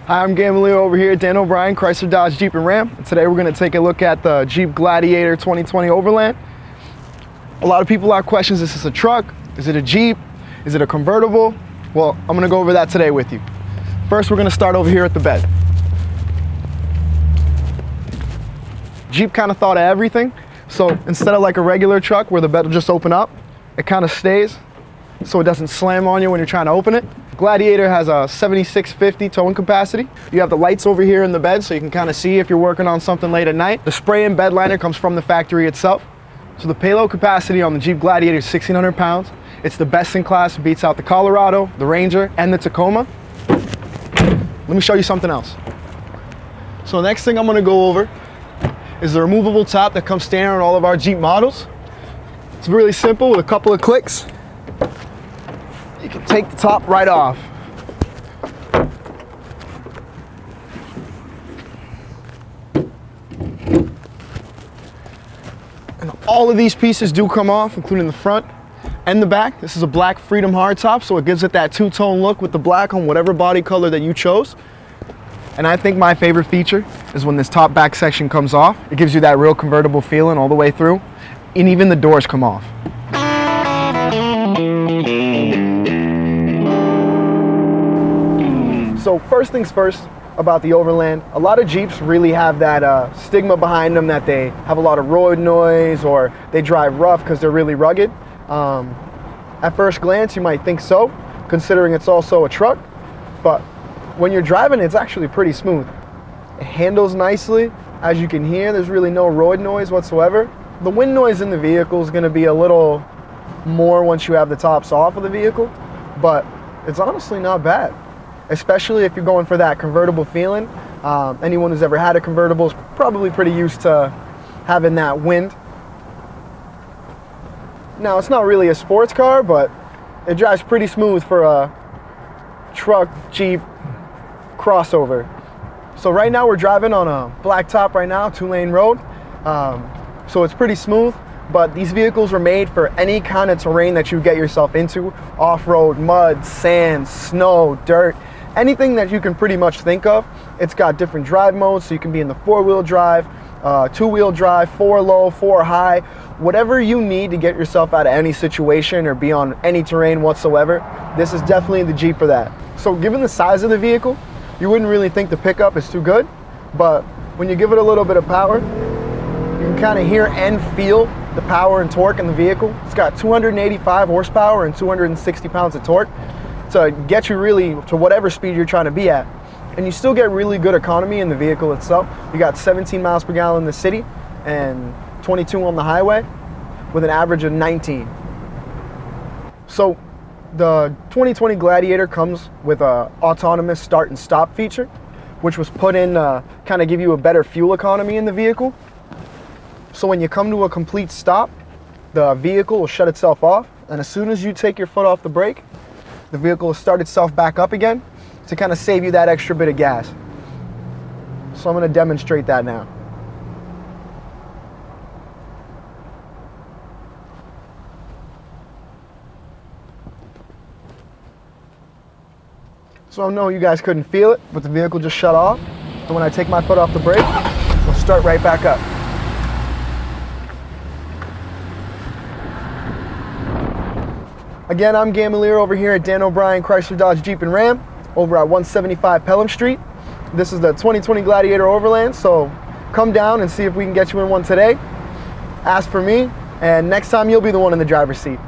Hi, I'm Gamalier over here at Dan O'Brien, Chrysler, Dodge, Jeep, and Ram. And today we're going to take a look at the Jeep Gladiator 2020 Overland. A lot of people have questions. Is this a truck? Is it a Jeep? Is it a convertible? Well, I'm going to go over that today with you. First, we're going to start over here at the bed. Jeep kind of thought of everything. So instead of like a regular truck where the bed will just open up, it kind of stays so it doesn't slam on you when you're trying to open it. Gladiator has a 7650 towing capacity. You have the lights over here in the bed so you can kind of see if you're working on something late at night. The spray-in bed liner comes from the factory itself. So the payload capacity on the Jeep Gladiator is 1,600 pounds. It's the best in class, beats out the Colorado, the Ranger, and the Tacoma. Let me show you something else. So the next thing I'm gonna go over is the removable top that comes standard on all of our Jeep models. It's really simple. With a couple of clicks, you can take the top right off. And all of these pieces do come off, including the front and the back. This is a black Freedom hardtop, so it gives it that two-tone look with the black on whatever body color that you chose. And I think my favorite feature is when this top back section comes off. It gives you that real convertible feeling all the way through, and even the doors come off. So first things first about the Overland, a lot of Jeeps really have that stigma behind them that they have a lot of road noise or they drive rough because they're really rugged. At first glance, you might think so, considering it's also a truck, but when you're driving, it's actually pretty smooth. It handles nicely. As you can hear, there's really no road noise whatsoever. The wind noise in the vehicle is going to be a little more once you have the tops off of the vehicle, but it's honestly not bad. Especially if you're going for that convertible feeling. Anyone who's ever had a convertible is probably pretty used to having that wind. Now, it's not really a sports car, but it drives pretty smooth for a truck, Jeep, crossover. So right now we're driving on a black top right now, 2-lane road. So it's pretty smooth, but these vehicles were made for any kind of terrain that you get yourself into. Off-road, mud, sand, snow, dirt. Anything that you can pretty much think of. It's got different drive modes, so you can be in the 4-wheel drive, 2-wheel drive, 4 low, 4 high, whatever you need to get yourself out of any situation or be on any terrain whatsoever. This is definitely the Jeep for that. So given the size of the vehicle, you wouldn't really think the pickup is too good, but when you give it a little bit of power, you can kind of hear and feel the power and torque in the vehicle. It's got 285 horsepower and 260 pounds of torque to get you really to whatever speed you're trying to be at. And you still get really good economy in the vehicle itself. You got 17 miles per gallon in the city and 22 on the highway with an average of 19. So the 2020 Gladiator comes with a autonomous start and stop feature, which was put in to kind of give you a better fuel economy in the vehicle. So when you come to a complete stop, the vehicle will shut itself off, and as soon as you take your foot off the brake, the vehicle will start itself back up again to kind of save you that extra bit of gas. So I'm going to demonstrate that now. So I know you guys couldn't feel it, but the vehicle just shut off. And when I take my foot off the brake, it'll start right back up. Again, I'm Gamalier over here at Dan O'Brien, Chrysler, Dodge, Jeep, and Ram, over at 175 Pelham Street. This is the 2020 Gladiator Overland, so come down and see if we can get you in one today. Ask for me, and next time you'll be the one in the driver's seat.